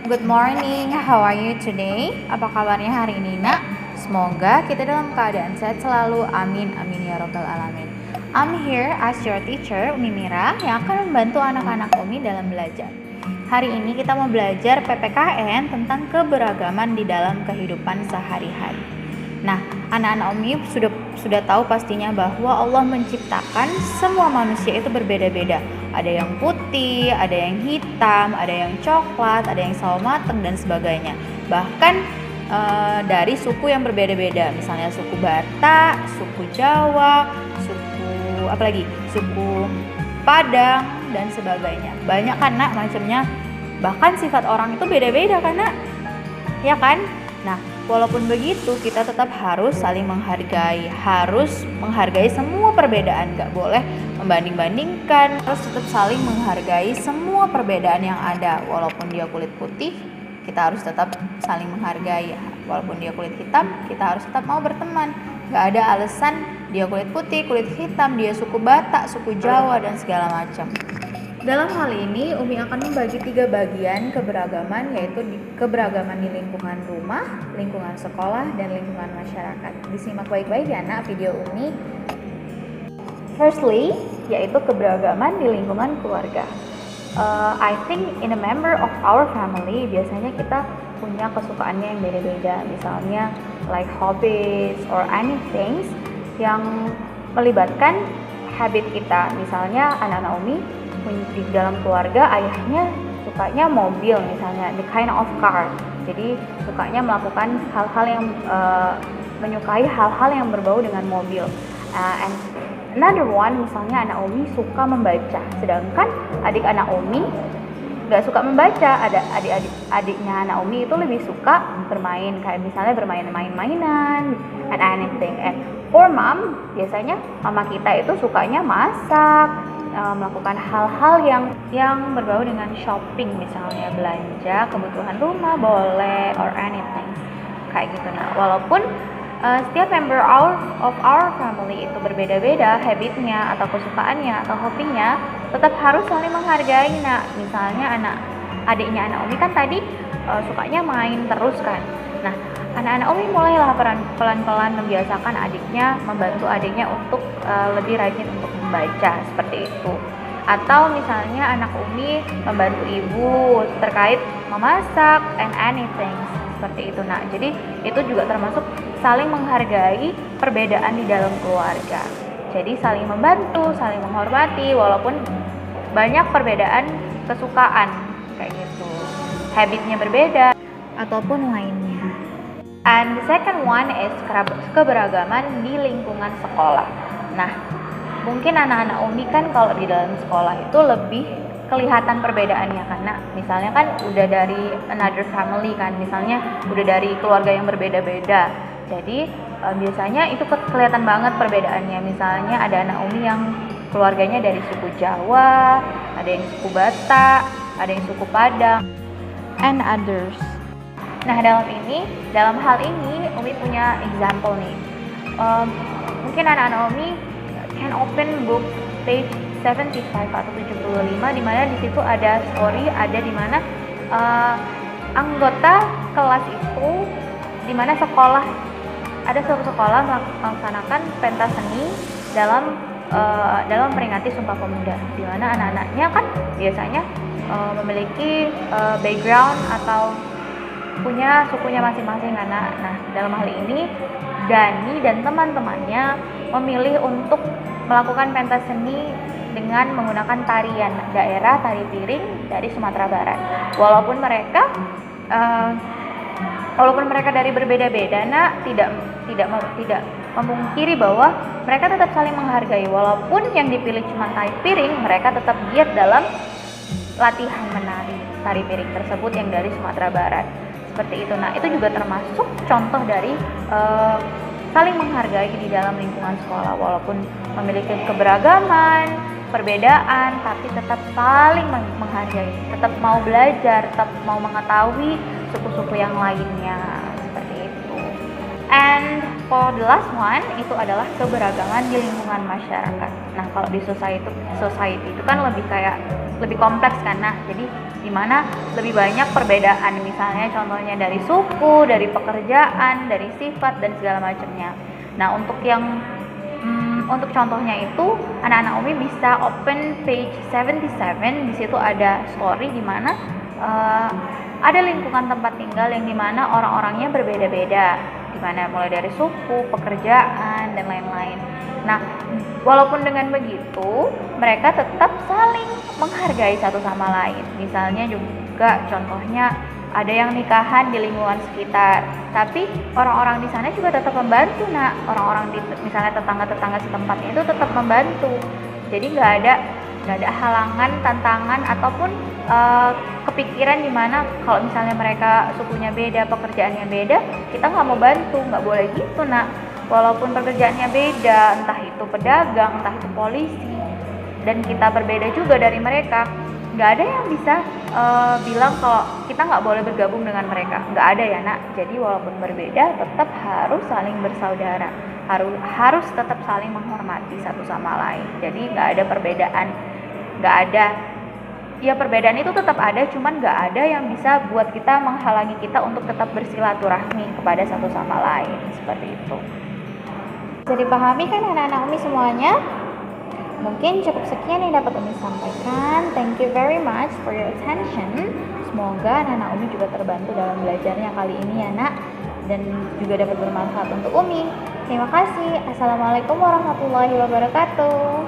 Good morning, how are you today? Apa kabarnya hari ini, Nak? Semoga kita dalam keadaan sehat selalu. Amin, amin ya robbal alamin. I'm here as your teacher, Umi Mira, yang akan membantu anak-anak Umi dalam belajar. Hari ini kita mau belajar PPKN tentang keberagaman di dalam kehidupan sehari-hari. Nah, anak-anak Umi sudah tahu pastinya bahwa Allah menciptakan semua manusia itu berbeda-beda. Ada yang putih, ada yang hitam, ada yang coklat, ada yang sawo mateng dan sebagainya. Bahkan dari suku yang berbeda-beda, misalnya suku Batak, suku Jawa, suku Padang dan sebagainya. Banyak kan, Nak, macamnya. Bahkan sifat orang itu beda-beda kan, Nak? Ya kan? Nah, walaupun begitu kita tetap harus saling menghargai, harus menghargai semua perbedaan, gak boleh membanding-bandingkan, harus tetap saling menghargai semua perbedaan yang ada. Walaupun dia kulit putih, kita harus tetap saling menghargai. Walaupun dia kulit hitam, kita harus tetap mau berteman. Gak ada alasan dia kulit putih, kulit hitam, dia suku Batak, suku Jawa dan segala macam. Dalam hal ini, Umi akan membagi 3 bagian keberagaman, yaitu keberagaman di lingkungan rumah, lingkungan sekolah, dan lingkungan masyarakat. Disimak baik-baik ya, Nak, video Umi. Firstly, yaitu keberagaman di lingkungan keluarga. I think in a member of our family, biasanya kita punya kesukaannya yang beda-beda. Misalnya like hobbies or anything yang melibatkan habit kita. Misalnya anak-anak Umi di dalam keluarga, ayahnya sukanya mobil, misalnya the kind of car. Jadi sukanya melakukan hal-hal yang menyukai hal-hal yang berbau dengan mobil. And another one, misalnya anak Umi suka membaca, sedangkan adik anak Umi nggak suka membaca. Ada adiknya anak Umi itu lebih suka bermain, kayak misalnya bermain mainan and anything. And for mom, biasanya mama kita itu sukanya masak, melakukan hal-hal yang berbau dengan shopping, misalnya belanja kebutuhan rumah boleh or anything kayak gitu. Nah, walaupun setiap member of our family itu berbeda-beda habitnya atau kesukaannya atau hobinya, tetap harus saling menghargai. Nah, misalnya adiknya anak Umi kan tadi sukanya main terus kan. Nah, anak-anak Umi mulailah pelan-pelan membiasakan adiknya, membantu adiknya untuk lebih rajin untuk membaca, seperti itu. Atau misalnya anak Umi membantu ibu terkait memasak and anything, seperti itu. Nah, jadi itu juga termasuk saling menghargai perbedaan di dalam keluarga. Jadi saling membantu, saling menghormati walaupun banyak perbedaan kesukaan kayak gitu. Habitnya berbeda ataupun lainnya. And the second one is keberagaman di lingkungan sekolah. Nah, mungkin anak-anak Umi kan kalau di dalam sekolah itu lebih kelihatan perbedaannya, karena misalnya kan udah dari another family kan, misalnya udah dari keluarga yang berbeda-beda. Jadi biasanya itu kelihatan banget perbedaannya. Misalnya ada anak Umi yang keluarganya dari suku Jawa, ada yang suku Batak, ada yang suku Padang, and others. Nah, dalam hal ini Umi punya example nih. Mungkin anak-anak Umi can open book page 75 atau 75, di mana di situ ada story, ada di mana anggota kelas itu, di mana ada suatu sekolah melaksanakan pentas seni dalam memperingati Sumpah Pemuda, di mana anak-anaknya kan biasanya memiliki background atau punya sukunya masing-masing anak. Nah, dalam hal ini Dani dan teman-temannya memilih untuk melakukan pentas seni dengan menggunakan tarian daerah, tari piring dari Sumatera Barat. Walaupun mereka dari berbeda-beda, Nak, tidak memungkiri bahwa mereka tetap saling menghargai. Walaupun yang dipilih cuma tari piring, mereka tetap giat dalam latihan menari tari piring tersebut yang dari Sumatera Barat. Seperti itu. Nah, itu juga termasuk contoh dari saling menghargai di dalam lingkungan sekolah. Walaupun memiliki keberagaman, perbedaan, tapi tetap saling menghargai, tetap mau belajar, tetap mau mengetahui suku-suku yang lainnya, seperti itu. And for the last one, itu adalah keberagaman di lingkungan masyarakat. Nah kalau di society itu kan lebih kayak lebih kompleks kan. Nah jadi dimana lebih banyak perbedaan, misalnya contohnya dari suku, dari pekerjaan, dari sifat dan segala macamnya. Nah untuk contohnya itu anak-anak Umi bisa open page 77. Di situ ada story di mana ada lingkungan tempat tinggal yang dimana orang-orangnya berbeda-beda, dimana mulai dari suku, pekerjaan dan lain-lain. Nah, walaupun dengan begitu, mereka tetap saling menghargai satu sama lain. Misalnya juga contohnya ada yang nikahan di lingkungan sekitar, tapi orang-orang di sana juga tetap membantu. Nah, orang-orang di misalnya tetangga-tetangga setempatnya itu tetap membantu. Jadi nggak ada halangan, tantangan ataupun kepikiran dimana kalau misalnya mereka sukunya beda, pekerjaannya beda, kita nggak mau bantu, nggak boleh gitu. Nak, walaupun pekerjaannya beda, entah itu pedagang, entah itu polisi, dan kita berbeda juga dari mereka, nggak ada yang bisa bilang kalau kita nggak boleh bergabung dengan mereka, nggak ada ya nak. Jadi walaupun berbeda tetap harus saling bersaudara, harus tetap saling menghormati satu sama lain. Jadi nggak ada perbedaan, nggak ada, ya perbedaan itu tetap ada, cuman nggak ada yang bisa buat kita menghalangi kita untuk tetap bersilaturahmi kepada satu sama lain, seperti itu. Bisa dipahami kan anak-anak Umi semuanya? Mungkin cukup sekian yang dapat Umi sampaikan. Thank you very much for your attention. Semoga anak-anak Umi juga terbantu dalam belajarnya kali ini ya nak, dan juga dapat bermanfaat untuk Umi. Terima kasih. Assalamualaikum warahmatullahi wabarakatuh.